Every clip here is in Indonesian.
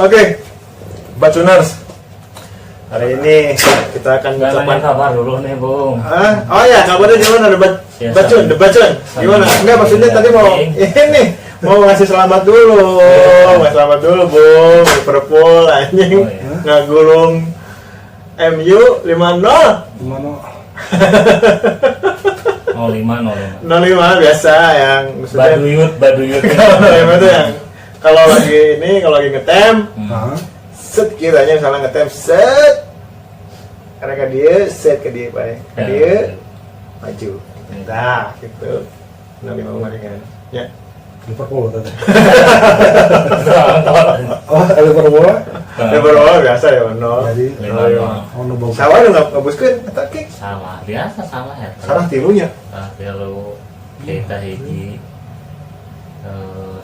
Oke, Bacuners. Hari ini kita akan mencoba kabar dulu nih, Bung. Oh ya, kabarnya gimana? Bacun. Gimana? Enggak, maksudnya tadi mau ini mau ngasih selamat dulu. Selamat dulu, Bung. Liverpool anjing ngagulung MU 5-0. 05 biasa yang maksudnya baduyut. Kalau itu yang kalau lagi ngetem, set kiranya misalnya ngetem set karena ke dia set ke dia paling ke dia maju. Nah, gitu. 05 kemarin ya. Liverpool tadi. Liverpool biasa ya, no. Jadi, salah nggak ngabuskeun eta kick. Salah, biasa salah ya. Salah tilunya. Tilu kita hiji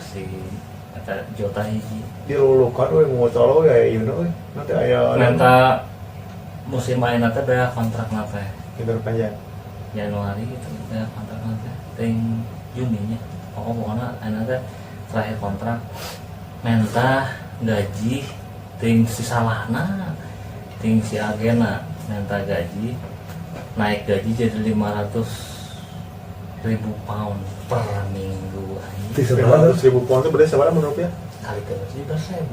si eta Jota hiji. Dilulukan we ngotolo ya ieu we. Nanti aya Menta musim main teh bea kontrak teh. Libur panjang. Januari itu bea kontrak teh. Ting Juninya. Pokoknya anak teh terakhir kontrak menta gaji ting si salahna ting si agena menta gaji naik gaji jadi 500.000 pound per minggu. 500.000 pound itu berarti seberapa menurut rupiah? Kali 13.000.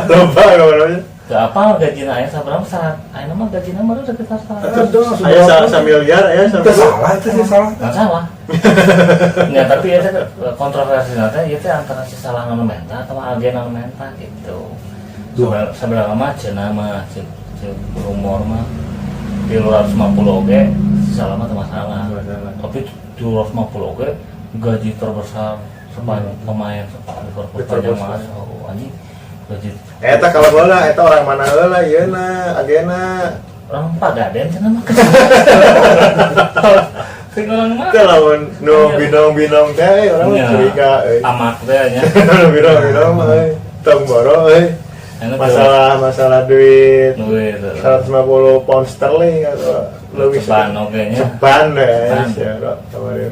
Lomba apa gaji naik seberapa syarat? Ayo nama gaji nama baru sekitar 100. Ayo 1 miliar ya. Itu salah, itu sih salah. Nggak salah. Nggak, tapi ya kontroversi nanti itu antara si salah menta atau agen menta gitu. Seberapa macam nama si rumor mah 250 oke si salah mah masalah. Tapi 250 oke gaji terbesar sepanjang pemain sepanjang masa anjing. Eta kalau bola, eta orang mana heula ieuna, agena. Orang Pagaden cenah mah. Sing orang mah. Teh lamun nu binong-binong teh orang mah curiga euy. Amak teh nya. Binong-binong mah euy. Tong boro euy. Masalah duit. 150 pound sterling atau lebih ceban oge nya. Ceban deh.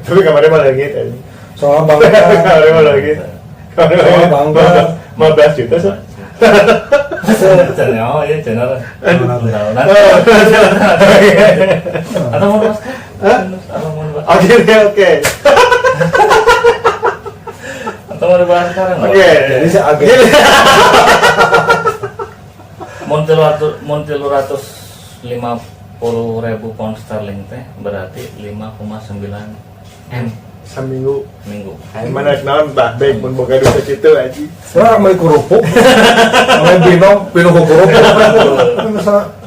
Tapi kemarin malah gitu anjing. Soal bangga. Kemarin malah gitu. Soal bangga. 15 juta sih. Channel ya channel. Atau mau bahas? Oke. Atau mau dibahas sekarang? Oke. Jadi si agen. Montil 150.000 pound sterling teh berarti 5,9 M seminggu. Aing mana naon bah baik mun boga duit kitu anjing. Saya mau kerupuk. Mau binong kerupuk.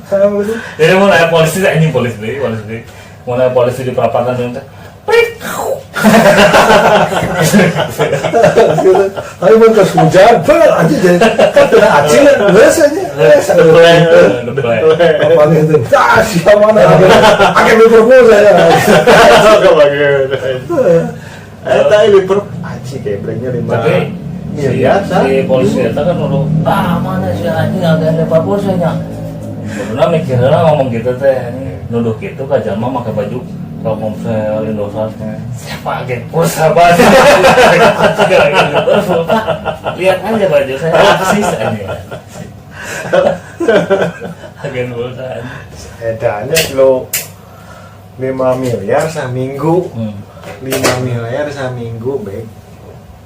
Saya begitu. Jadi mau naik polisi anjing polisi. Mau naik polisi di perapatan itu teh. Ayo mau ke hujan, anjing jadi kan kena acil, biasanya. Apa gitu? Siapa mana? Agen Liverpool saya. Eta Liverpool anjing kayak brengnya 5 miliar si polisi eta kan nuduh mana si anjing agen Liverpool saya. Sebenarnya mikirnya ngomong gitu teh, nuduh gitu ka jalma make baju Telkomsel, Indosat. Siapa agen sahabat? Lihat aja baju saya aksis aja. Agen pulsa. Edanya kilo 5 miliar seminggu. 5 miliar seminggu, Bek.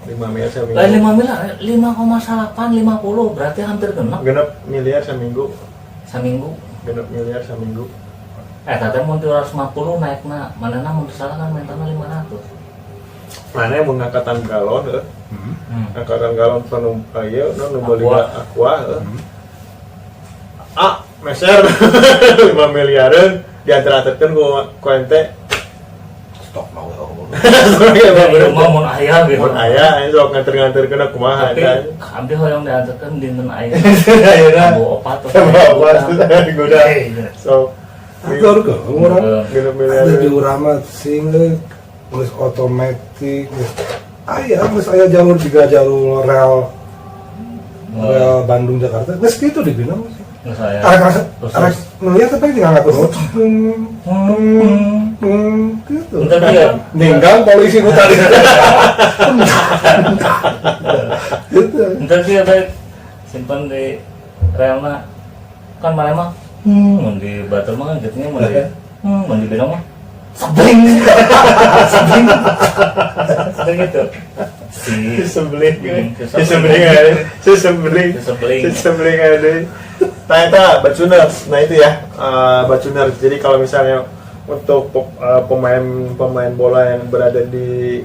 5 miliar seminggu. 5 miliar 5,850 berarti hampir genep. Genep miliar seminggu. Genep miliar seminggu. Tadi mau 250 naikna, manana mau salah kan mentana 500. Mana yang mengangkatan galon, angkatan galon penumpang ya, nu beli aqua, meser 5 miliaran diantar-antarkan ku ente. Stok mau. Mau mun aya gitu. Mun aya sok nganter-nganterkeun kumaha kan. Abdi hoyong diantarkeun dinten aya. Ayeuna opat digoda. So Atur ke orang miliar di urama sing geus otomatis aya geus aya jalur 3 jalur rel Bandung Jakarta geus kitu dibina sih. Geus aya. Arek ngeliat tapi tinggal ngatur. gitu. Entar dia Ninggang polisi ku tadi. Gitu. entar dia baik simpan di relna kan mana mah mun di batur mah gitu nya mun di benong mah sabling sabling sabling gitu Sesembelih Sesembelih. Sesembelih ada. Nah itu Bacuners. Nah itu ya Bacuners. Jadi kalau misalnya untuk pemain bola yang berada di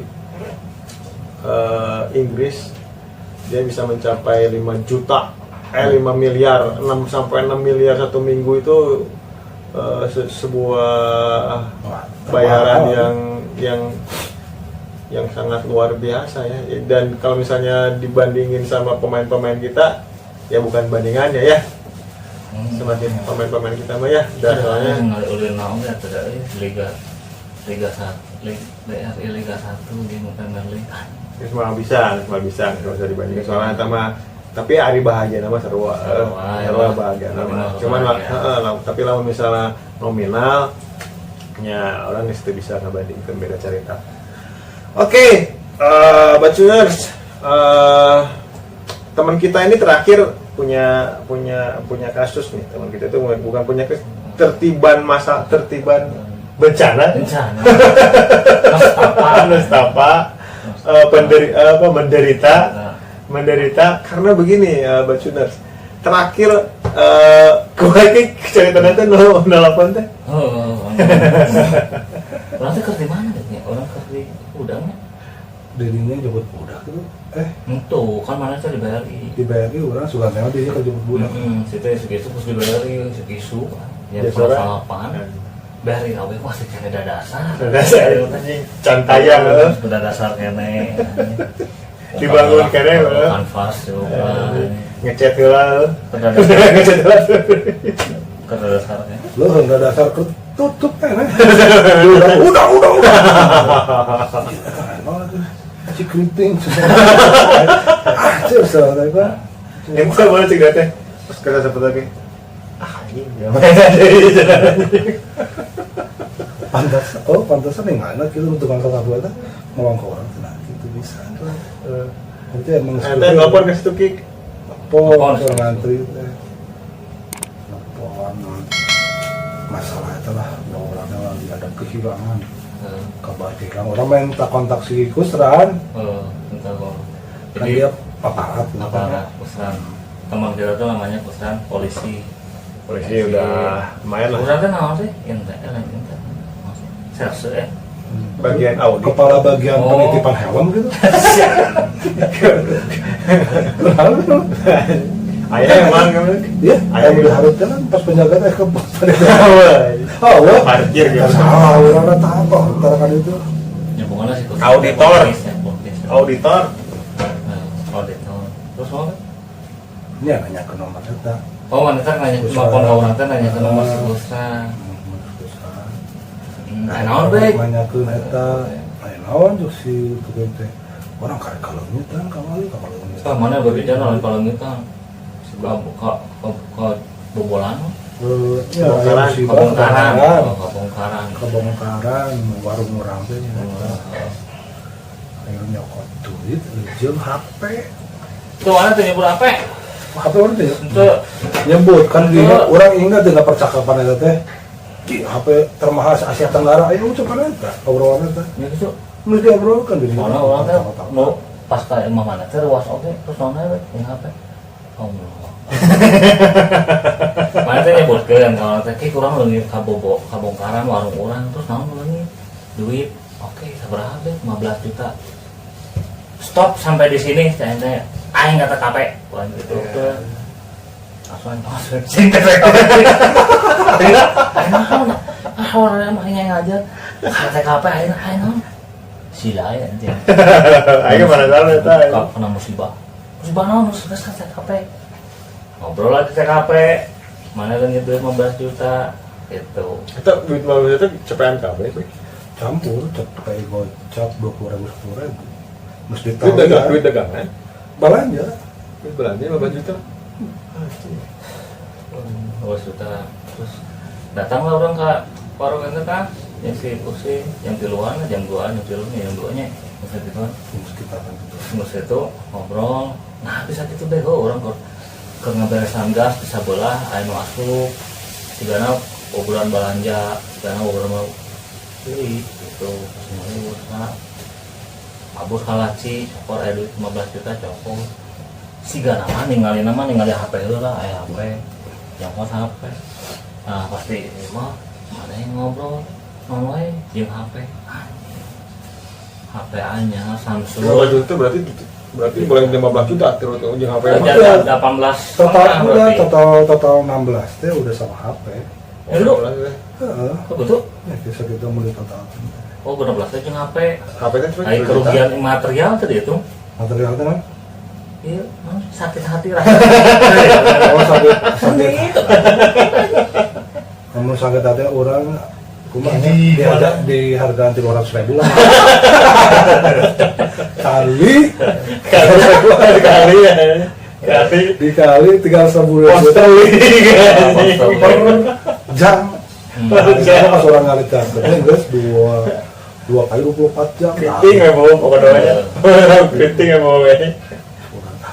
Inggris, dia bisa mencapai 5 juta 5 miliar 6 sampai 6 miliar satu minggu itu sebuah bayaran yang sangat luar biasa ya. Dan kalau misalnya dibandingin sama pemain-pemain kita, ya bukan bandingannya ya. Semakin pemain-pemain kita mah ya, dan soalnya ulin naon ya tidak Liga 1 Liga 1 di Premier League. semua bisa nggak usah dibandingin soalnya sama. Tapi hari bahagia nama sarua bahagia nama. Cuman tapi lamun misalnya nominal, ya orang itu bisa ngebandingkan beda cerita. Oke, Bacuners, teman kita ini terakhir punya kasus nih. Teman kita itu bukan punya kasus, tertiban bencana. Nestapa menderita karena begini ya Bacuners. Terakhir kuwi cerita nanti 08 teh. Orang teh kerja mana deh? Orang kerja udangnya. Dirinya jemput budak gitu. Itu kan mana teh Dibayari orang suka nengok dia kerja jemput budak. Situ segitu terus dibari segitu. Ya Biasa salapan. Bari awe pasti kena dasar. Dasar anjing cantayang heeh. Sudah dasar kene. Dibangun kene kanvas juga. Ngecat heula. Ngecat heula. Kada dasarnya. Lo enggak dasar tutup kan. Udah. Si keriting. Cerita tadi Pak. Yang bisa boleh cek teh. Terus kata seperti lagi. Anjing. Pantasan yang mana gitu untuk angkat apa lah ngomong ke orang tenang gitu bisa nanti emang nanti lapor ke situ Kik lapor ke ngantri lapor masalah itu lah bahwa orangnya lagi ada kehilangan kabar hilang orang main tak kontak si Kusran kan dia aparat Kusran teman kita tuh namanya Kusran polisi udah lumayan lah. Kusran kan nama sih ente serse bagian audit kepala bagian penitipan hewan gitu. ayah emang iya ayah diharuskan kan pas penjaga teh ke parkir gitu salah orang tahu antara kan itu ya bukanlah sih auditor terus mau ini nanya ke nomor kita mana kan nanya ke orang teh nanya ke nomor si Kusran. Naon baik. Nanyakeun eta, naon jeung si tukang teh. Orang karek kalungitan kamari kalungitan. Tah mana berbicara lain kalungitan. Ka bobolan. Kebongkaran warung urang teh nya. Ayo nyokot duit jeung HP. Itu mana teh nyebut HP? HP orang teh Itu nyebut kan dia orang ingat dengan percakapan eta teh. HP termahal Asia Tenggara, ayo ucapan eta, obrolan eta. ya gitu. Mesti obrolkan di Mana orang teh nu pas ka imah mana teh ruas oge terus naon we yang HP. Allah. Mana teh nyebutkeun kalau teh ki kurang leungit kabongkaran warung urang terus naon leungit duit. Oke, sabaraha teh 15 juta. Stop sampai di sini teh aing kata KP. Wah gitu tuh. Langsung masuk sing TKP. Orang makanya ngajar TKP aing sila ya anjing. aing mana tahu eta. Kena musibah naon terus ka TKP. Ngobrol lagi TKP. Mana kan itu 15 juta itu. Itu duit 15 juta cepetan kabeh sih. campur kayak gocap 20.000 10.000 mesti duit dagangan belanja 15 juta. 2 juta terus datanglah orang ke warung itu kan yang si kursi jam 3-an jam 2-an jam 3-nya jam 2-nya maksud itu kan sekitaran itu. maksud itu ngobrol nah bisa gitu deh orang ke ngeberesan gas bisa belah air masuk sigana obrolan belanja sigana obrolan mau beli gitu semuanya usaha abus kalaci cokor air duit 15 juta cokor sigana mah ningali HP lah HP yang pas HP nah pasti mah ada yang ngobrol nolai jeung HP HP nya Samsung itu berarti boleh 15 juta terus jeung HP ya 18 total 16 teh udah sama HP. Lu Heeh. betul Ya bisa kita mulai total. oh 16 jeung HP HP kan cuma ai kerugian material tadi itu Material teh kan? iya sakit hati rasa Oh sakit. itu Namun sakit hati orang kumanya di harga 300.000 lah. Kali dikali 310.000 per jam. Saya pas orang ngalit kantornya guys dua kali 24 jam. Kriting ya mau pokoknya kriting ya mau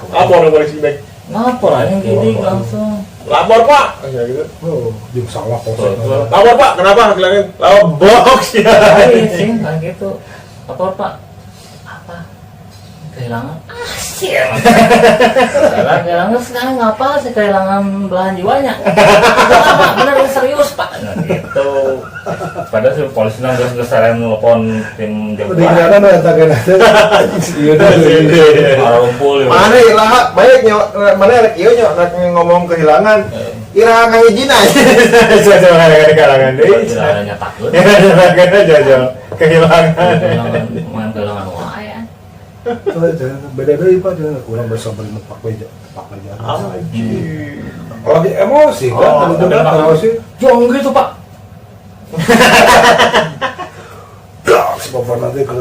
apa orang polisi baik ngapor aja gini langsung lapor pak ya gitu Oh, jeung salah polsek. lapor pak kenapa bilangin lapor box ya sih kan gitu lapor pak apa kehilangan kehilangan sekarang ngapa sih kehilangan belahan jiwanya bener serius pak nah, gitu padahal si polisi nang geus saren nelpon tim Di jagoan mana nu eta kana teh? Ieu teh. ngumpul mana lah baik nyok mana rek ieu nyok rek ngomong kehilangan ira ngahijina jajal kehilangan deui kehilangannya takut kehilangan jajal kehilangan kehilangan wae Beda deui Pak, urang bisa beli nepak we tepak aja. anjir Lagi emosi kan, Oh, udah emosi. jong gitu pak Si bapak nanti ke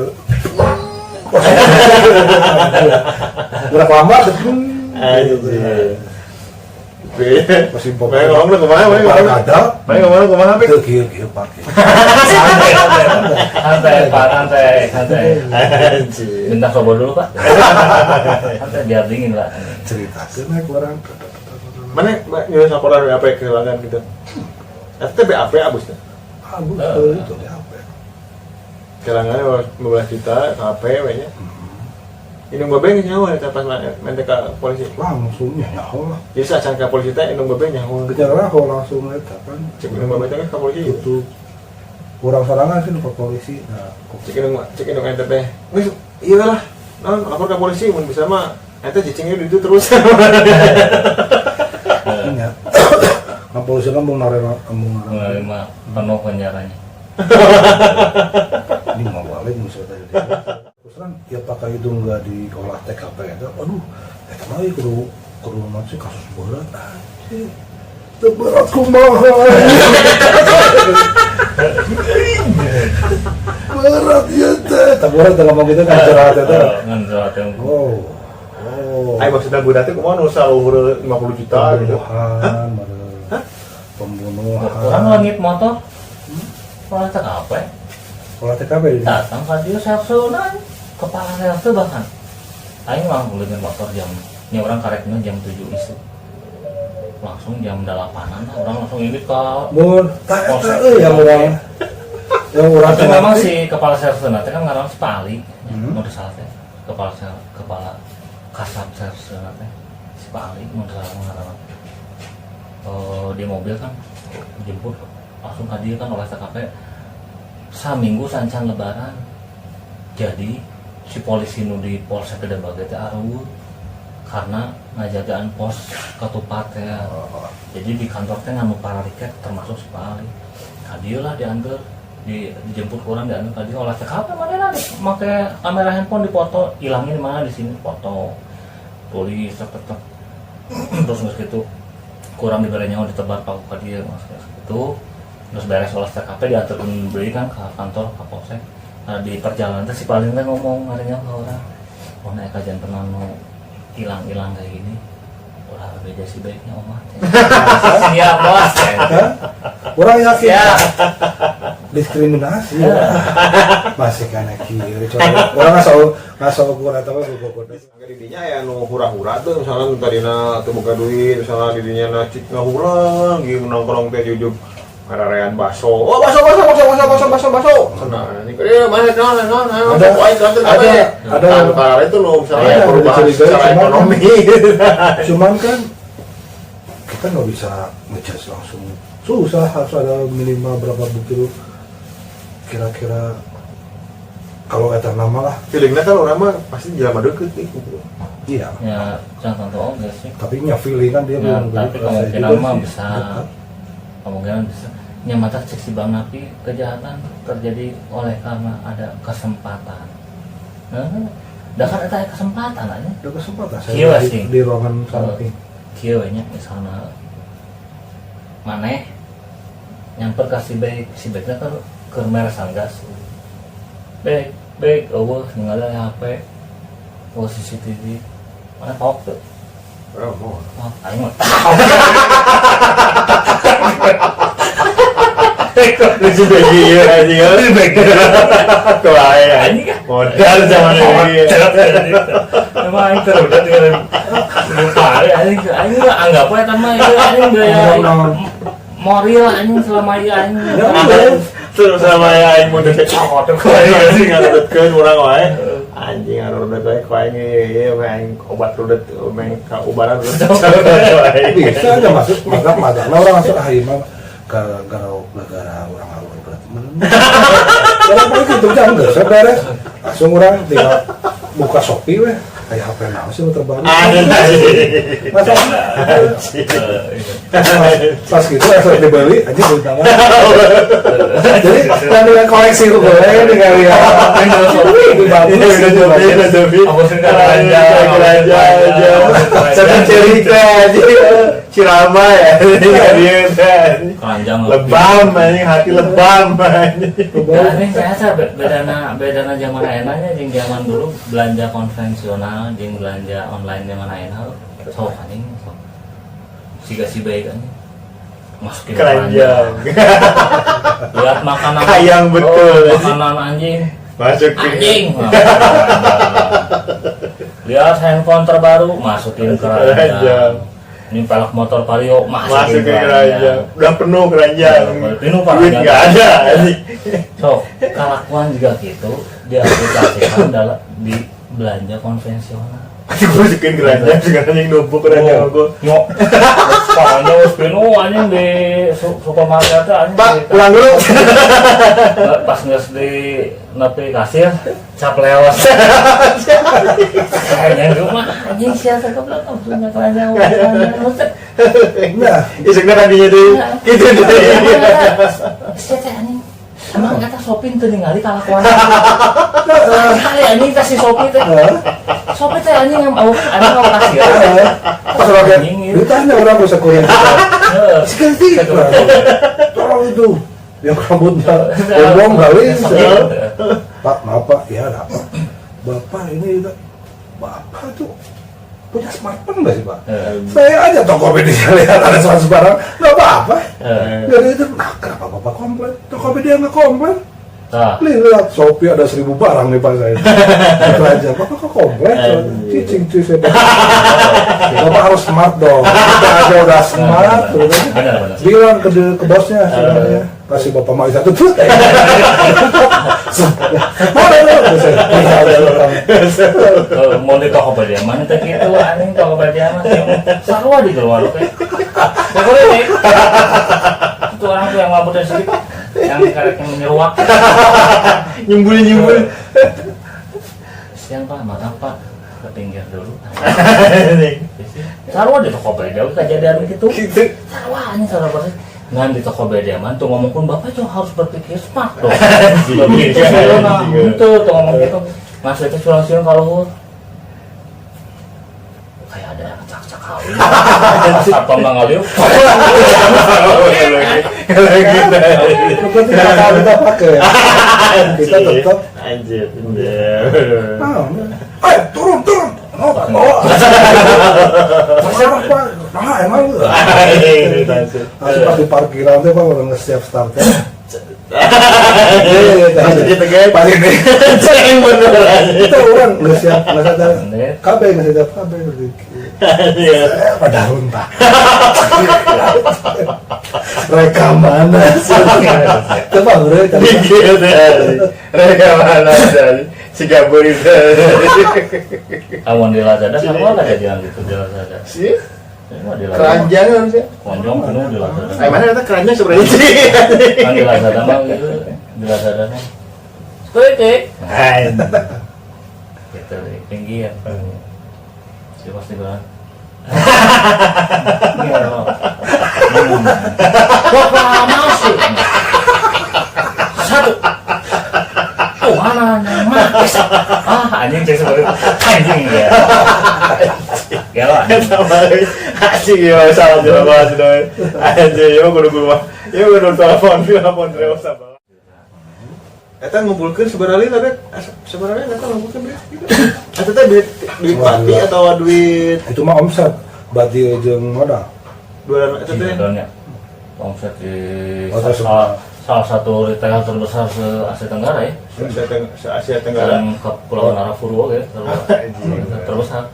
berapa lama anjir masih Main ngomong lu kemana? Main ngomong ada Main ngomong lu kemana? Pik? kieu pakai santai pak santai Anjir minta coba dulu pak santai biar dingin lah cerita naik orang Mana nyuruh laporan apa kehilangan gitu Itu BAP abusnya abu itu dia apa Kehilangannya 15 juta HP nya Ini bebeng nyawa ya pas main ke polisi langsung nyaho lah Jadi saat ke polisi teh ini bebeng nyawa kejar langsung eta kan Cek ini bebeng teh ke polisi itu kurang serangan sih ke polisi nah Cek ini ente teh Nggak, iya lah lapor ke polisi mun bisa mah ente cicingnya itu terus iya kan polisi kan mau narik menerima penuh penjaranya ini mau balik misalnya tadi terus ya pakai itu nggak diolah TKP itu aduh lagi kudu masih kasus berat anjir berat kumaha berat ya teh tak berat dalam kita kan curhat itu ngerat yang Ayo maksudnya gue datang kemana usah umur 50 juta gitu pembunuhan orang langit motor orang tak apa ya olah TKP ini datang ke dia sersunan kepala sersu bahkan aing langsung beliin motor jam ini orang kareknya jam 7 isu langsung jam 8-an orang langsung ini ke mun tak yang orang tapi memang si kepala sersu nanti kan ngarang si Pali mau salah teh kepala kasat sersu nanti si Pali mau salah ngarang di mobil kan jemput langsung ke dia kan oleh TKP saminggu sancan lebaran jadi si polisi nu di Polsek Gede Bage teh areuh karena ngajagaan pos ketupat ya jadi di kantor teh nganu paraliket termasuk si Pak Ali kadieu lah diantar dijemput orang diantar tadi olah TKP mana make kamera handphone dipoto hilangnya di mana di sini foto tulis tetep terus nggak gitu kurang diberi nyawa ditebar paku ka dieu gitu terus beres olah TKP diantarkan beli kan ke kantor Kapolsek nah, di perjalanan si paling kan ngomong adanya ke orang oh naik kajian pernah hilang kayak gini udah beda si baiknya omah siap bos orang yakin diskriminasi masih kena kiri orang nggak tahu kurang tahu didinya ya nu hura-hura tuh misalnya tadina teu boga duit misalnya didinya na cik ngahura gitu nongkrong teh jujug ngararean baso oh baso nah ini dia mana ada itu lo misalnya perubahan secara ekonomi cuman kan kita nggak bisa ngejudge langsung susah harus ada minimal berapa bukti kira-kira kalau kata nama lah feelingnya kan orang mah pasti jelema deket gitu iya ya jangan tentu oke sih tapi nya feeling kan dia ya, belum tapi kemungkinan mah bisa kemungkinan bisa nyamata cek si bang napi kejahatan terjadi oleh karena ada kesempatan dah kan ada kesempatan aja ada kesempatan kieu saya sih di ruangan samping kieu nya misalnya maneh nyamper ka si baiknya kan ke meresan gas baik ningali HP CCTV mana tahu tuh mau aing mah lucu bagi ya anjing tuh anjing modal zaman ini emang aing terudah dengan lupa anjing anggap aja kan mah itu anjing gaya moral anjing selama ini anjing terus sama ya aing mau deket cokot kok anjing ngadetkeun urang wae anjing ngarudet wae ku aing ieu aing obat rudet main ka ubaran rudet bisa aja masuk magang orang masuk mah gara-gara orang harus berat orang paling gitu jangan nggak beres langsung orang tinggal buka Shopee weh kayak HP naon sih terbaru masa pas gitu langsung dibeli aja beli tangan jadi kan dengan koleksi gue dengan ya ini bagus saya cerita aja Cirama ya dia keranjang lebam anjing hati lebam anjing ini saya bedana zaman enaknya jeung zaman dulu belanja konvensional jeung belanja online zaman enak sok anjing sok siga si baik anjing masukin keranjang lihat makanan kayang betul makanan anjing masukin anjing lihat handphone terbaru masukin keranjang ini pelak motor Vario masukin keranjang udah penuh keranjang penuh duit nggak ada so kelakuan juga gitu diaplikasikan dalam di belanja konvensional aku masukin keranjang sekarang yang numpuk keranjang aku nyok soalnya us penuh anjing di supermarket anjing pak pulang dulu pas nges di nepi kasir cap lewat kayaknya rumah anjing siapa ke belakang punya keranjang nah isengnya tadinya tuh gitu deh siapa anjing emang kata shopping tuh ningali kalakuan kali anjing kasih Shopee teh Shopee teh anjing yang mau kasih pas lagi ditanya orang bisa kuliah sekali tolong itu yang rambutnya bombong kali pak maaf pak ya ada apa bapak ini bapak tuh punya smartphone nggak sih pak saya aja Tokopedia lihat ada soal barang nggak apa-apa jadi itu nah kenapa bapak komplain Tokopedia nggak komplain lihat Shopee ada 1000 barang nih pak saya itu aja bapak kok komplain cicing saya bapak harus smart dong kita aja udah smart bilang ke bosnya sebenarnya kasih bapak mau satu tuh mau di Tokopedia mana teh gitu anjing Tokopedia mah sarua di luar oke boleh itu orang tuh yang mabuknya sedikit yang karetnya menyeruak nyumbul siang pak maaf pak ke pinggir dulu sarua di Tokopedia kejadian gitu sarua anjing sarua persis ngan di Tokopedia man tuh ngomongin bapak tuh harus berpikir smart dong begitu nah itu tuh ngomong gitu masih itu sulang-sulang kalau kayak ada yang cak-cak kawin apa nggak ngaliu kita pakai kita tetap anjir turun emang masih pas di parkiran tuh bang udah nge-siap startnya Gitu kan paling ceng beneran itu orang nggak siap nggak sadar KB nggak sadar KB pada runtah rekaman coba bro tadi rekaman si Gabur itu Awan di Lazada sama lah kejadian gitu di Lazada. sih Emang di Lazada. keranjang harusnya Konjong penuh di Lazada. mana kata keranjang sebenarnya sih Kan di Lazada mah gitu, di Lazada mah. Sekali gitu tinggi ya. Si pasti banget. Proklamasi. Satu. Tuhan mati. Anjing cek seperti anjing ya. Ya lah. asik ya salah jelas banget anjing ya kudu telepon terus apa eta ngumpulkeun sabaraha lah bet sabaraha eta ngumpulkeun duit eta teh duit pati atau duit itu mah omset berarti jeung modal dua eta teh Sebenarnya omset di Oh, salah satu retail terbesar se Asia Tenggara ya. se Asia Tenggara Dan Kepulauan Arafuru ya terbesar.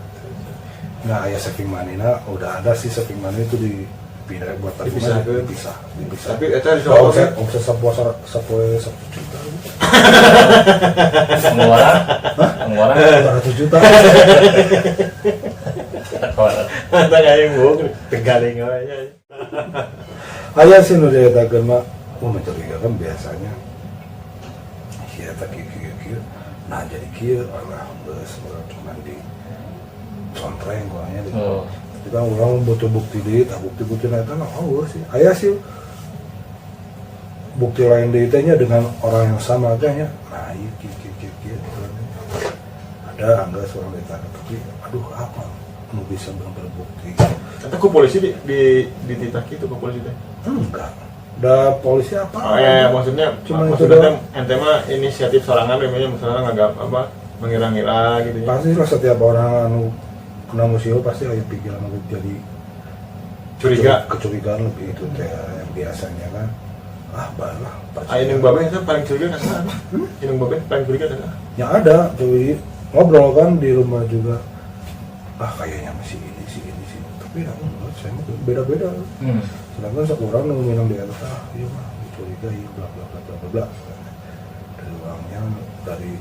nah ya saving money udah ada sih saving money itu dipindah buat Dipisah ke? dipisah tapi eta di kalau Solo omset sepuasar 1 juta Pengeluaran 200 juta eta kayak nguk tegaling aja aya sih nu dietakeun mah mencurigakan biasanya iya tak kieu nah jadi kieu Allah geus cuma di contreng gorangnya gitu. Kita orang butuh bukti di, tak bukti nanti nggak tahu sih. Ayah sih bukti lain di nya dengan orang yang sama kayaknya. Nah iya kira ada enggak seorang ditanya tapi aduh apa nu bisa benar bukti. eta ku polisi di dititaki itu ku polisi teh Enggak. Da polisi apa? oh ya maksudnya Cuma itu maksudnya doang. ente mah inisiatif sorangan namanya misalnya nganggap apa mengira-ngira gitu ya Pasti lah setiap orang anu kena musibah pasti ada pikiran untuk jadi kecurigaan lebih itu teh yang biasanya kan balah Inung Babe itu paling curiga kan Inung Babe paling curiga kan yang ada cuy ngobrol kan di rumah juga kayaknya masih ini sih tapi aku enggak saya mah beda-beda sedangkan seorang yang minum di atas iya mah curiga iya bla bla bla bla bla dari orangnya dari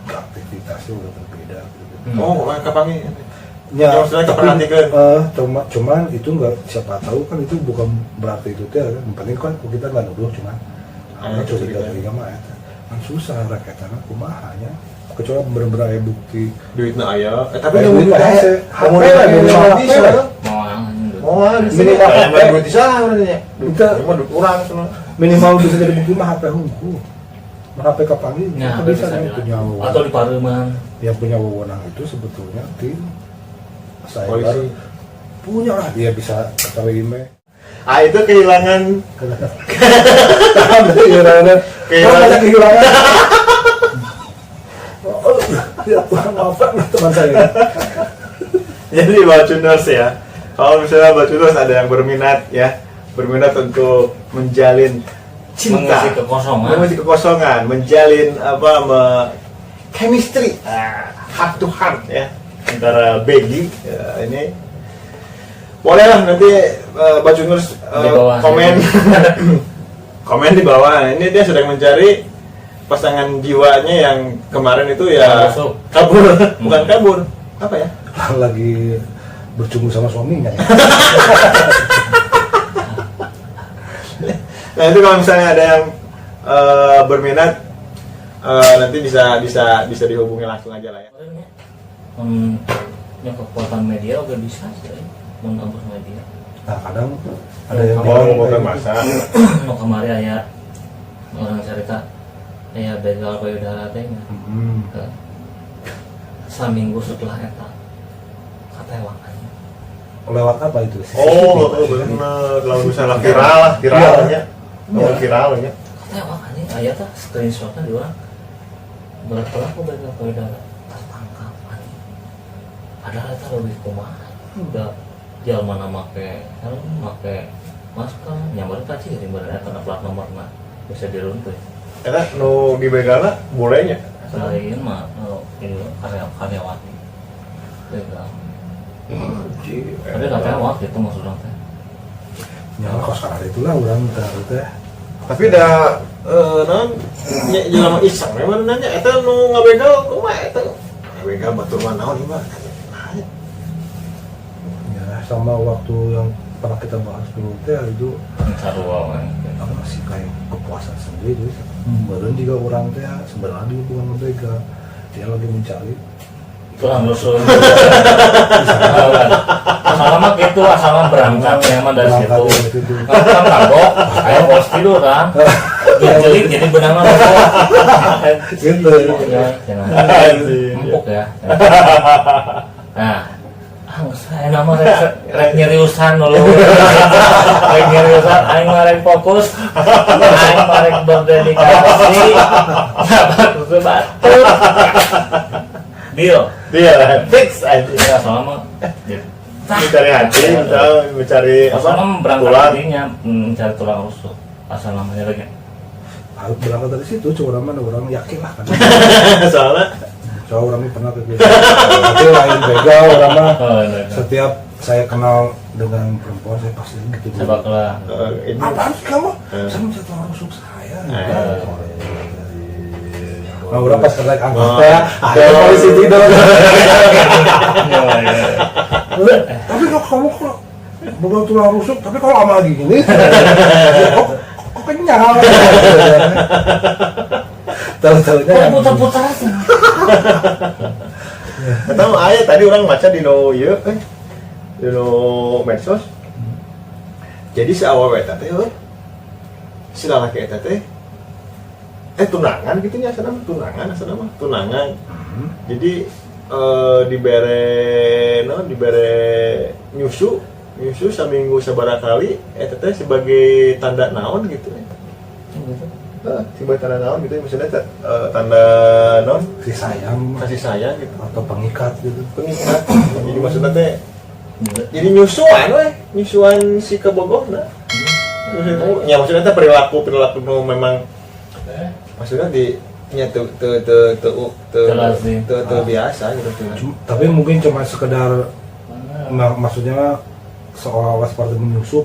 aktivitasnya udah berbeda gitu. oh kapangi Ya, maksudnya tapi, keperhatikan cuman itu nggak siapa tahu kan itu bukan berarti itu teh kan. Yang penting kan kita nggak nuduh cuman curiga mah eta kan susah rakyatana kumahanya kecuali bener-bener aya bukti duitna aya tapi duit HP lah minimal bisa mau minimal duit bisa sebenarnya duit kurang minimal bisa jadi bukti mah HP hungku HP kapangi Ya, bisa bisa yang punya atau di Parlemen. yang punya wewenang itu sebetulnya tim saya polisi punya lah dia bisa ketahui email itu kehilangan kehilangan ya maafkan teman saya jadi Bacuners ya kalau misalnya Bacuners ada yang berminat untuk menjalin cinta mengisi kekosongan menjalin chemistry heart to heart ya antara Begy ini bolehlah nanti Bacuners komen komen di bawah ini dia sedang mencari pasangan jiwanya yang kemarin itu ya kabur bukan kabur apa ya lagi bercumbu sama suaminya ya. Nah itu kalau misalnya ada yang berminat nanti bisa dihubungi langsung aja lah ya. Yang kekuatan media udah bisa sih, menembus media. Nah kadang ada yang bukan masa. Mau kemarin ya orang cerita ya begal payudara teh seminggu setelah eta katewakannya. Lewat apa itu? Oh benar kalau misalnya viralnya viralnya. Katewakannya aya tah screenshotnya di orang berat-berat kok begal payudara tertangkap anjing. Padahal eta lebih kumaha udah jalan mana make helm make masker nyamber tadi di mana eta plat nomorna bisa diruntuh. Karena nu di begalna bolehnya. Selain mah karyawati. Begal. Tapi katanya waktu itu maksudnya teh. Ya kos karena itulah orang teh. Tapi da non jelema iseng memang nanya eta nu ngabegal kumaha eta. Ngabegal batur mah naon ieu mah. Ya sama waktu yang pernah kita bahas dulu teh itu Sarua mah. apa sih kayak kepuasan sendiri. Badan juga orang teh sebenarnya dia bukan ngebegal, dia lagi mencari. Tulang rusuk. Asal mah gitu, asal mah berangkat memang dari situ. Kan kagok, ayo bos tidur kan. Jadi benang rusuk. Gitu. Ya, empuk ya. Nah, saya nama rek nyeriusan dulu. Rek nyeriusan, aing mah rek fokus. Aing mah rek berdedikasi. Dapat tuh batur. Deal. Dia fix aja. Ya, soalnya Mencari hati, mencari apa? Soalnya berangkat Tulang. tadinya mencari tulang rusuk. Asal namanya lagi. Berangkat dari situ, cuma orang yakin lah kan. Soalnya Soalnya orang ini pernah ke gitu. Tapi lain begal orang mah. Oh, iya. Setiap saya kenal dengan perempuan saya pasti gitu. Sebab lah. ini Apaan sih kamu? Saya mencari tulang rusuk saya. Nah, orang pas naik angkot ya, ada polisi tidur. Tapi kok kamu kok bukan tulang rusuk, tapi kalau lama lagi gini, kok kenyang. Tahu-tahunya Kok putar-putar sih? tahu aya tadi orang baca di no ieu di no medsos. Jadi si awal eta teh si lalaki eta teh tunangan gitu nya asana tunangan. Jadi dibere nyusu saminggu sabaraha kali eta teh sebagai tanda naon gitu. Sebagai tanda naon gitu maksudnya tanda naon kasih sayang gitu atau pengikat gitu. pengikat. Jadi maksudnya teh jadi nyusuan si kebogohna. Ya maksudnya teh perilaku nu memang maksudnya di nya tuh biasa gitu. Tapi mungkin cuma sekedar maksudnya seolah-olah seperti menyusup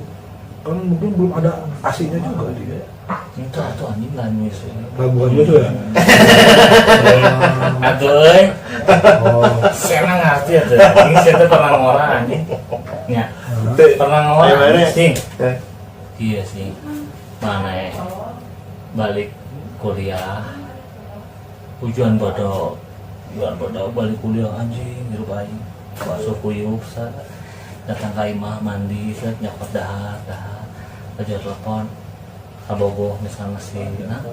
kan mungkin belum ada asinya juga dia. Itu anjing lah nyusu. Nah, bukan nyusu ya? Aduh, saya ngerti ya tuh. Ini saya pernah ngora anjing. Ya, pernah ngora sih. Iya sih. Mana ya? Balik kuliah. Tujuan bodoh balik kuliah anjing hirup aing. Masuk kuyup datang ke imah mandi nyakot dahar aja telepon abogoh misalnya si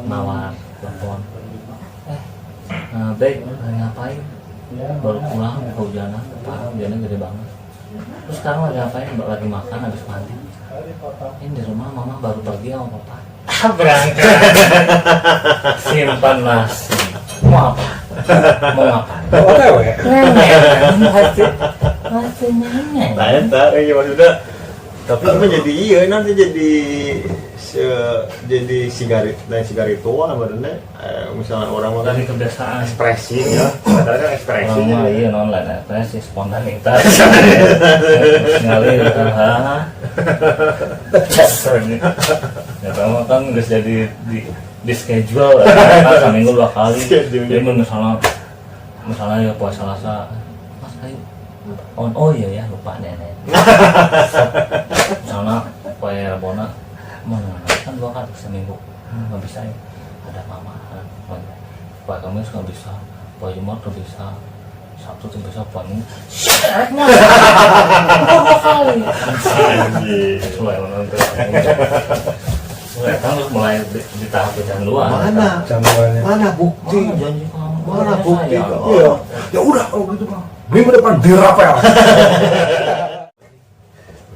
mawar telepon baik ngapain baru pulang kehujanan parah hujannya gede banget terus sekarang lagi ngapain lagi makan habis mandi ini di rumah mama baru pergi sama papa berangkat simpan nasi mau apa Mau apa ya? Lain tak, maksudnya tapi itu jadi iya nanti jadi sigarituan sebenarnya misalnya orang makan dari kebiasaan ekspresi ya kadang-kadang ekspresi orang mah iya non-line ekspresi spontanitas ngalir ya kamu kan udah jadi di schedule kan seminggu 2 kali jadi misalnya ya puasa Selasa mas ayo oh iya ya lupa nenek misalnya puasa Rabona mana kan 2 kali seminggu nggak bisa ya ada mama puasa Kamis nggak bisa puasa Jumat nggak bisa Sabtu tuh bisa puasa syek mah 2 kali mulai menonton kan mulai di tahap jam 2 mana bukti janji kamu mana bukti Iya. Ya udah kalau gitu mah. Minggu depan dirapel.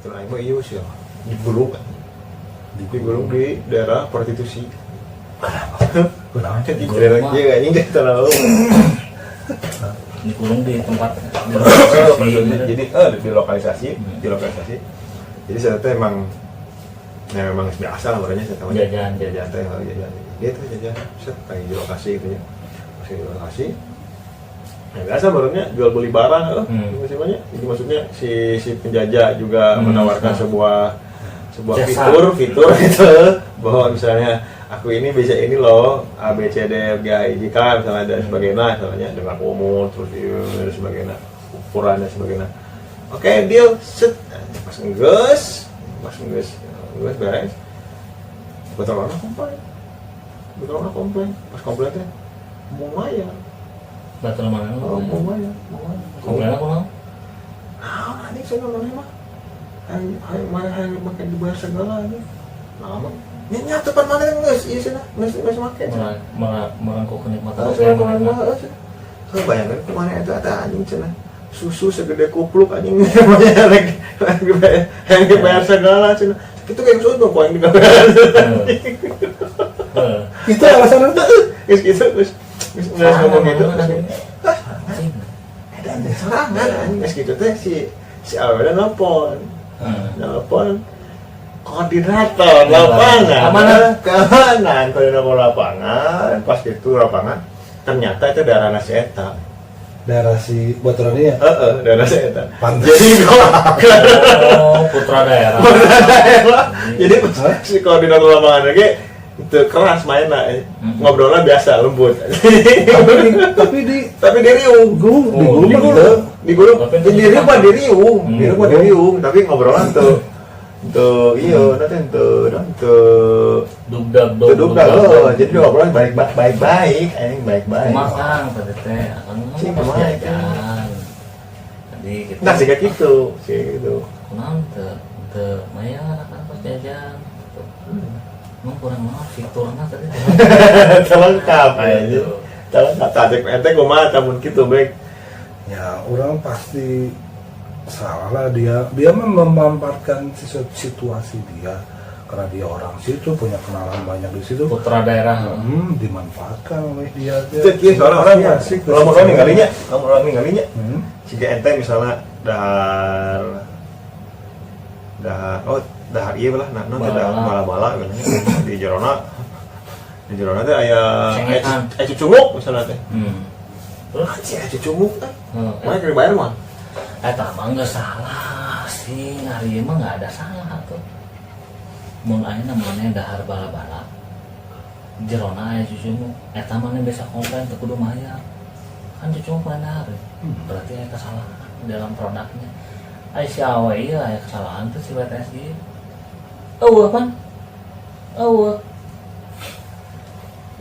betul aing mah iya sih digulung di daerah prostitusi. Kenapa? Di daerah iya anjing deh terlalu dikurung di tempat jadi di lokalisasi jadi saya tuh emang Nah memang biasa lah barunya saya tahu Jajan. teh jajan dia tuh jajan set lagi di lokasi gitu ya masih di lokasi. Nah biasa barunya jual beli barang masih banyak. Jadi maksudnya si penjajah juga menawarkan sebuah Jasa. fitur gitu bahwa misalnya aku ini bisa ini loh A B C D F G H I J K misalnya dan sebagainya misalnya dengan umur terus dan sebagainya ukuran dan sebagainya. Oke deal set pas ngegas beres betul orang komplain pas komplainnya mau bayar Batul mana lu? mau bayar Komplain aku mau. nah ini saya nanya mah hai makan dibayar segala ini lama nyata pan mana nges iya sih nges makan Merangkuk kenikmatan. saya bayangkan kemana itu ada anjing cina susu segede kupluk anjing namanya yang dibayar segala cina itu kayak susu dong kok yang dibayar Itu alasan itu. Terus ngomong gitu dan serangan anjing gitu teh si awalnya nelpon koordinator lapangan koordinator lapangan pas itu lapangan ternyata itu daerah nasi eta Daerah si Baturan ini ya. daerah nasi eta Pantes. jadi Putra daerah. jadi si koordinator lapangan lagi itu keras mainnya ngobrolnya biasa lembut tapi di riung di gulung di riung tapi ngobrolan tuh iya nanti tuh Dugdag. jadi ngobrolan baik-baik Makan pada teh, akan Sih, ngomong kemana jajan. Jadi kita. nah sih kayak gitu Kunang te maya anak pas jajan. Emang kurang maaf fiturnya tadi. lengkap aja lengkap tadi ente kumaha tamun gitu baik Ya, orang pasti salah lah dia memampatkan situasi dia karena dia orang situ punya kenalan banyak di situ. Putra daerah. Dimanfaatkan oleh dia. Cek soalnya orang ya kalau orang ninggalinya jika ente misalnya dahar iya lah nah bala-bala di jerona teh aya cucunguk misalnya teh Terus cucunguk mana kira bayar mah mah nggak salah sih, hari mah nggak ada salah tuh. Mun aya namanya dahar bala-bala jerona aya cucunguk eta mah bisa komplain teu kudu mayar kan cucunguk lain hari berarti aya kesalahan dalam produknya. Aya si awe ieu aya kesalahan tuh si WTS ieu kan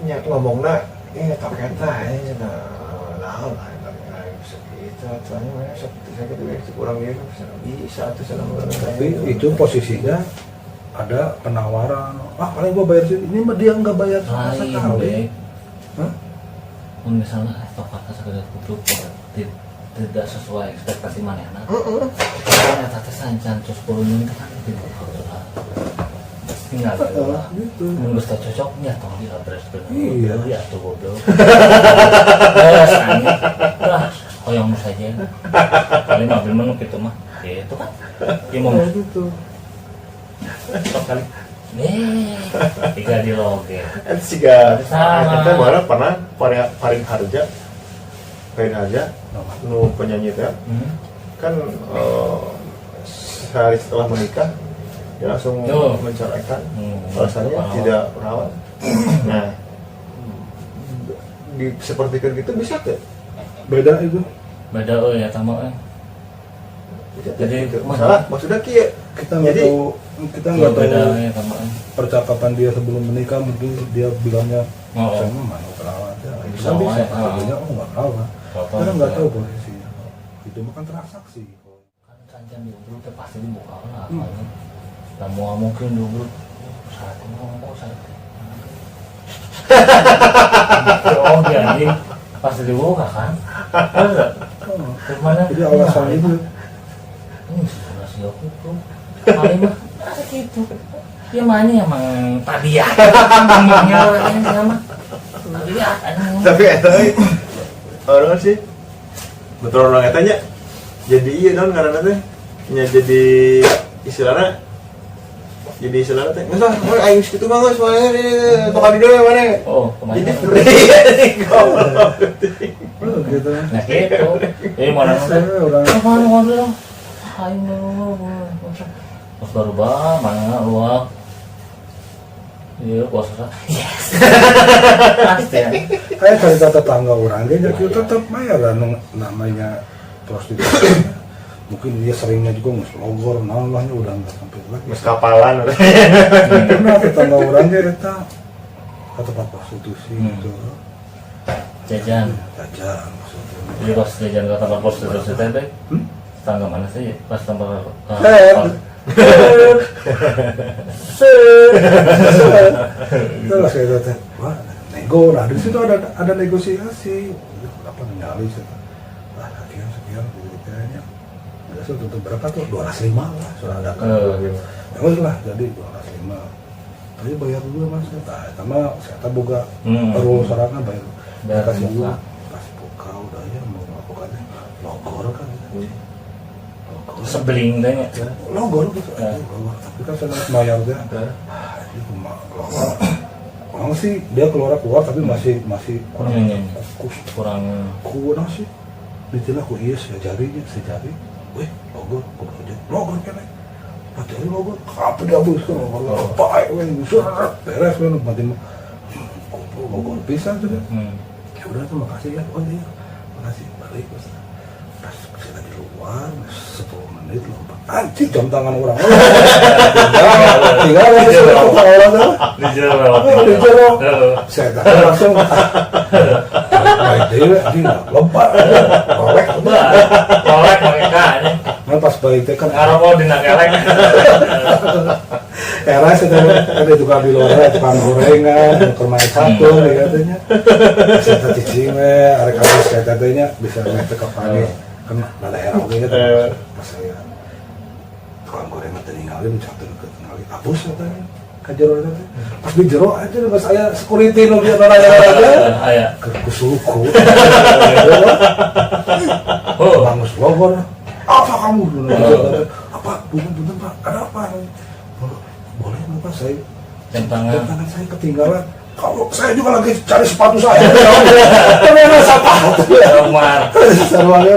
nya ngomongna ini tak kata ini nah segitu soalnya saya kurang dia bisa tuh Tapi itu posisinya ada penawaran. Paling gua bayar sih. Ini mah dia nggak bayar sama lain sekali. deh. Mun misalnya tokatnya sekedar kupluk tidak sesuai ekspektasi manehna. Kan eta teh sancan 10 unit kan tinggal Gitu. mun geus cocok nya tong diadreskeun. Iya. Ya tuh goblok. Rasanya lah hoyong saja. Kali mobil menu kitu mah. Gitu kan. Ieu mau Gitu. sok kali. Tiga di loge. Jika Sama. kita baru pernah Farin Harja nu penyanyi teh kan sehari setelah menikah dia langsung menceraikan alasannya tidak perawat. Nah seperti gitu bisa tuh Beda itu. Beda ya tamu jadi maksudnya kia Kita nggak tahu. Kita nggak tahu ya tamu percakapan dia sebelum menikah. Mungkin dia bilangnya saya mah mau perawat. Bisa akhirnya nggak perawat. Karena nggak tahu posisinya. Itu makan transaksi. kan sancan dulu teh pasti dibuka lah kan mau mungkin dulu saat ini ngomong saat oh jadi pasti dibuka kan kemana Jadi alasan itu. ini sudah siap itu kali mah ada gitu ya mana emang tabiat ngomongnya ini sama tabiat tapi orang sih betul orang katanya jadi iya non karena teh nya jadi istilahnya jadi selalu teh nggak usah aing segitu mah nggak soalnya ini tokal di dulu mana Oh, kemana? jadi free goblok gitu. Nah gitu. Jadi mana Saya nonton? orang Mana nonton? Ayo, pas baru mana luang. Iya, puasa. Yes. Pasti ya. kayak cerita tetangga orang dia jadi tetap bayar lah namanya prostitusi. Mungkin dia seringnya juga ngeslogor, namanya udah nggak sampai lagi. mas kapalan udah Karena tetangga orang dia eta ke tempat prostitusi gitu. Jajan. Jajan maksudnya. Jadi pas jajan ke tempat prostitusi teh, Bek, Hmm? tangga mana sih? Pas tempat Itulah saya kata, wah nego, nah di situ ada negosiasi, apa nyali sih, wah sekian gitu kayaknya, ada tutup berapa tuh 205 lah, sudah ada kan, ya lah jadi 205, tapi bayar dulu mas, nah sama saya boga perlu syaratnya bayar, kasih dulu, kasih buka udah ya mau melakukannya, logor kan. sebeling deh ya. Logor gitu, logor. Tapi kan saya bayar dia. Ini cuma logor. Orang sih dia keluar tapi masih kurang sih. Ditilah aku iya sejarinya sejari. Weh logor, logor kan? Padahal logor, apa dia bus kan logor apa? Weh busur beres kan mati mah. Logor pisang tuh. Ya udah tuh makasih ya, oh iya, makasih balik bos. Pas kita di luar 10 menit lompat anjing jam tangan orang tinggal di jero di jero saya langsung baik deh anjing lompat kolek mereka ini kan pas baik teh kan ngarep mau dina kelek. era saya ada tukang di luar tukang gorengan kermain satu katanya saya cicing arek habis saya katanya bisa ngecek ke panik kan ada era oke nya pas saya tukang gorengan tinggalin satu deket tinggalin hapus katanya kan jero teh pas di jero aja pas saya security nu dia nanya aja Aya. ke suku bangus logor apa kamu apa punten pak ada apa boleh lupa saya Jam tangan saya ketinggalan kalau saya juga lagi cari sepatu saya ternyata sepatu Omar sarwanya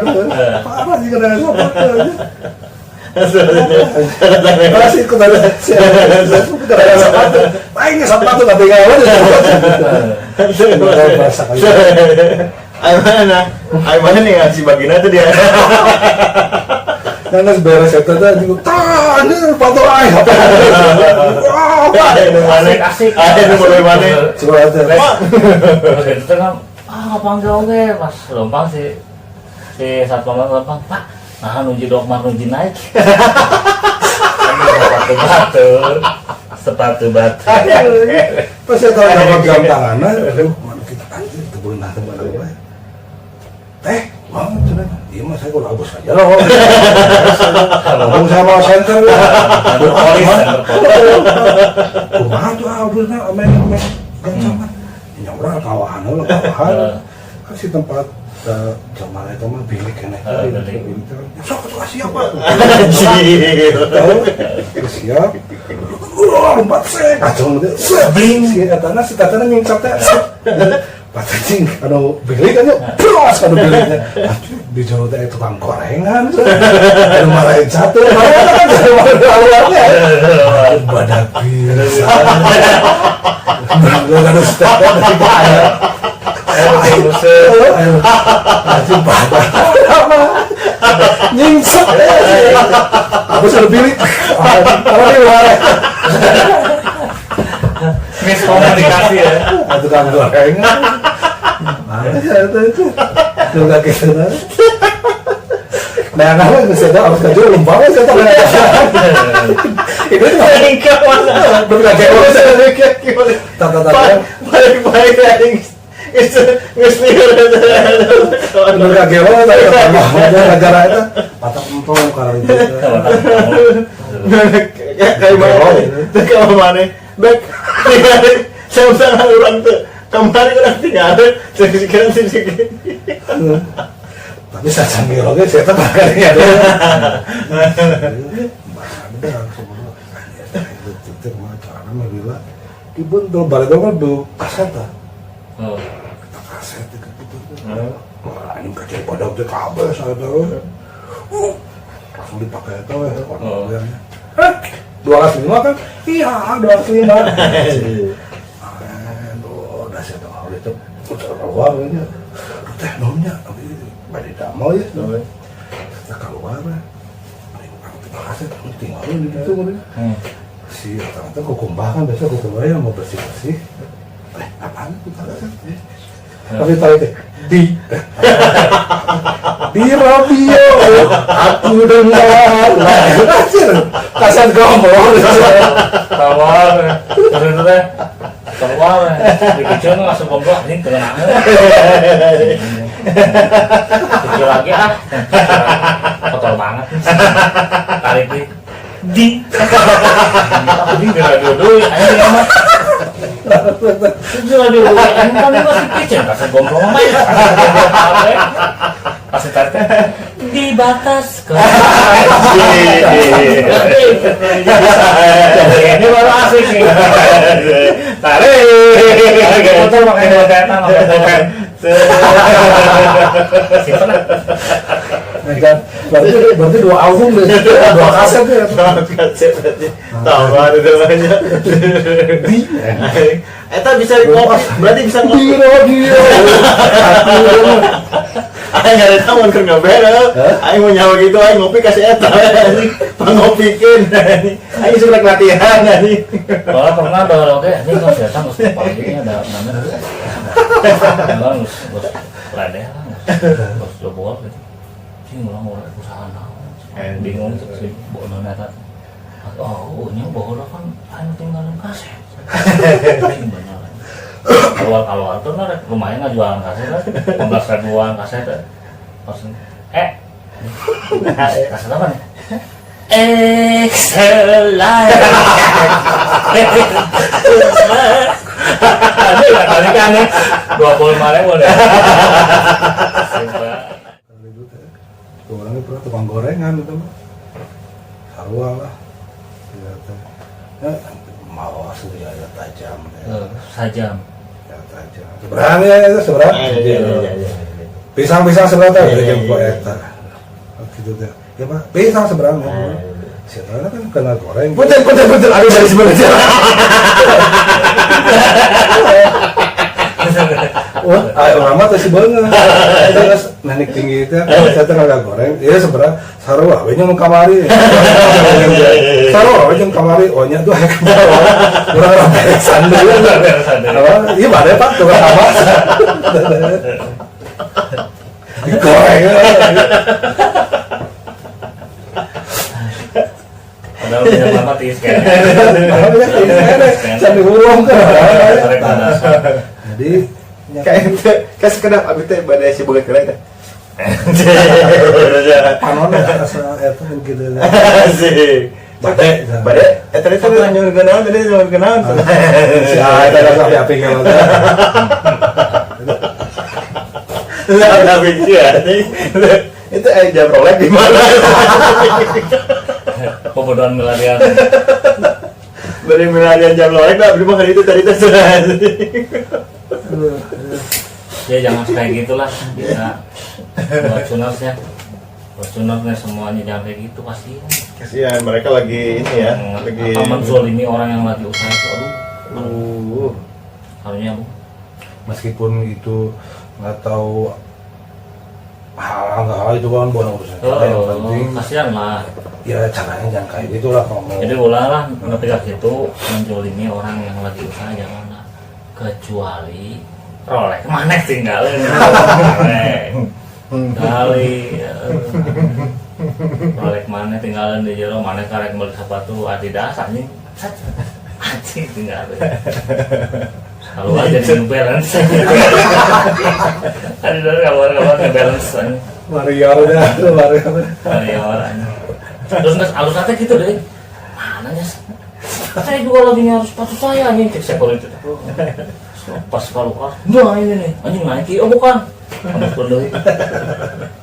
apa sih kena sepatu masih kena sepatu aing sepatu ketinggalan Ayo mana nih ngasih bagina tuh dia karena beres itu tadi ini sepatu aing asik ada mulai mana coba aja itu kan panggil oke pas lompang si satpam lompang pak nah nuji dokmar nuji naik sepatu batu pas saya tahu dapat jam tangan aduh mana kita anjir teburin nah teman gue teh banget sudah iya mas saya kalau habis aja loh kalau saya mau center berpolis kumaha tuh habisnya main gancangan nyaura kawahan lah kawahan kan si tempat jamal itu mah bilik kene sok tuh siapa tahu siap lompat saya kacau gitu bling si katana nyincap teh patacing anu bilik kan yuk bros anu biliknya di jauh teh tukang gorengan anu marahin satu kan jadi awalnya badak bisa nggak ada setiap dari kaya ayo badak nyingsep aku selalu bilik kalau di luar miskomunikasi ya tukang gorengan itu nggak kesana nah kalau misalnya harus kerja lumpang saya tahu itu nikah mana berbagai orang tata-tata baik itu ngesliur berbagai orang negara itu patah empong karena itu kayak mana baik saya usah orang tuh kemarin orang tinggal sekian tapi saya canggih loh saya tak makanya ada teh kumaha carana mah lila dibuntul balik kan do kaset tah. Oh. Kita kaset gitu. Wah, ini kerja pada teh kabel saya teh. Langsung dipakai itu ya kontrolernya. Dua kali lima kan? Iya, 2 kali 5. Aduh, udah saya tahu itu putar keluar aja. Teh nomnya, tapi balik damai ya. Kita keluar ya. Terima kasih, tinggalin di situ kan. Si ternyata kukumbah kan biasa kukumbah yang mau bersih-bersih. Apaan itu kasih? Tapi tahu itu di radio aku dengar kasar ngomong Tawar, terus teh tawar, dikicun langsung goblok anjing teu ngeunang. Kecil lagi kotor banget. Tarik di radio dulu anjing mah. Itu radio dulu anjing kan masih kicun kasar goblok mah. Kasih tarik di batas ini baru asik nih. Tarik motor pakai boketan berarti 2 album deh, 2 kaset ya. 2 kaset berarti. Tahu ada namanya. Eta bisa ngopi, berarti bisa ngopi. Aing ada tamu keur ngabere. Aing mau nyawa gitu aing ngopi kasih eta anjing. Pangopikeun anjing. Aing sudah latihan anjing. Kalau pernah ada oke, ini kalau datang terus paginya ada namanya. Harus ladeh lah. Terus coba gitu. Sing orang usaha naon. Bingung sih bono eta. Oh, nya bono kan anu tinggalin kaset. Benar. Kalau tuh nah, lumayan nggak jualan kaset lah, 15 ribuan kaset. Kaset apa nih? Excellent. Ada nggak kali kan? 25 ribu deh. Orangnya pernah tukang gorengan itu mah, sarua lah, mau sudah ada tajam. Sajam. Seberang ya itu seberang. Pisang seberang tuh dari jam eta. Gitu teh. Ya Pak, pisang seberang ya. Siapa kan kena goreng. Punten ada dari sebelah. Wah, orang mah teh beungeung. Terus naik tinggi teh, saya teh ada goreng. Ieu seberang sarua we jeung kamari. Sarua we jeung kamari, oh nya tuh hayang bawa. Urang beresan deui. Apa? Ieu bade Pak, tuh apa? Digoreng. Padahal punya mama tis kan. Sampai burung kan. Jadi kayak sekedap abis teh badai si boga keren teh. panon asa eta gitu. Asik. Badai eta teh nyuruh kenaon tadi nyuruh kenaon. Si eta da sampai api kalau. Lah udah bikin itu jam Rolex di mana? Pembodohan milarian. Beri milarian jam Rolex lah, beli mah itu tadi teh sudah. Ya jangan kayak gitulah, bisa buat sunatnya semuanya jangan kayak gitu kasihan. Kasihan mereka lagi ini ya, lagi menzolimi orang yang lagi usaha itu. Aduh. Harusnya Bu. Meskipun itu nggak tahu hal itu kan bukan urusan kita, yang penting kasihan lah. Ya caranya jangan kayak gitulah ngomong. Jadi ulanglah ketika itu menzolimi orang yang lagi usaha jangan lah. Kecuali Rolex mana tinggalin kali Rolex mana tinggalin di jero mana karek beli sepatu Adidas anjing tinggalin kalau aja di New Balance Adidas kabar New Balance Mario terus nggak alus nanti gitu deh mana ya saya juga lagi nyari sepatu saya anjing cek sekol itu pas kalau nah ini nih anjing Nike oh bukan kamu beli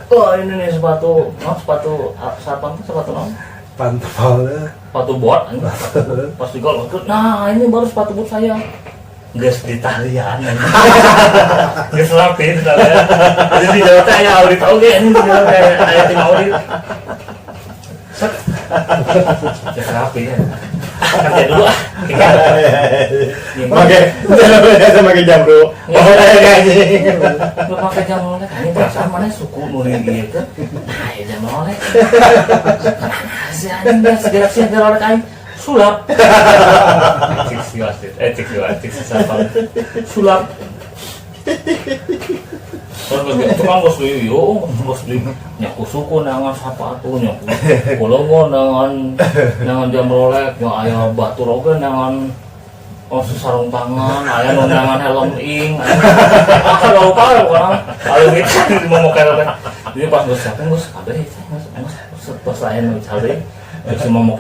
oh ini nih sepatu sepatu non pantofel sepatu bot, pas di gol, nah ini baru sepatu bot saya. Gas di talian, gas rapi di talian. Jadi di jalan teh ayah audit tahu gak ini di jalan teh ayah tim audit. Set, gas rapi ya. Kerja dulu ah. Oke, jangan pakai jam dulu. Lu pakai jam oleh, ini perasaan mana suku nurin gitu. Nah ya jam oleh. Si anjing dah segera oleh kain. Sulap. Cik siapa? Sulap. Terus tukang bos beli, nyaku suku nangan sepatu, nyaku kolongo nangan jam Rolex, yang ayah batu rogan nangan sarung tangan, ayah nangan helm ing, kalau lupa orang, kalau gitu mau kayak ini pas bos siapa bos, kabeh, bos lain cari, terus mau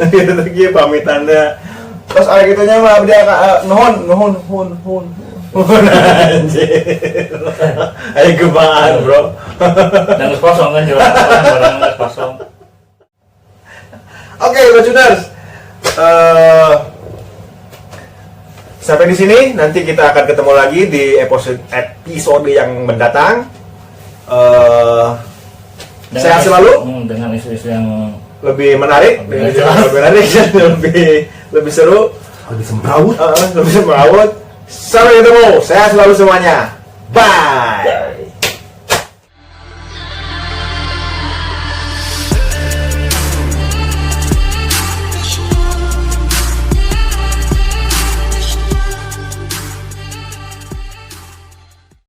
Lagi pamitannya. Terus ada gitunya mah dia nuhun anjir. Ayo kebaan, Bro. Dan kosong kan jelas barang kosong. Oke, Bacuners. Sampai di sini, nanti kita akan ketemu lagi di episode yang mendatang. Sehat selalu. Dengan isu-isu yang lebih menarik, lebih seru, Lebih semrawut. lebih semrawut. Sampai ketemu. Sehat selalu semuanya. Bye.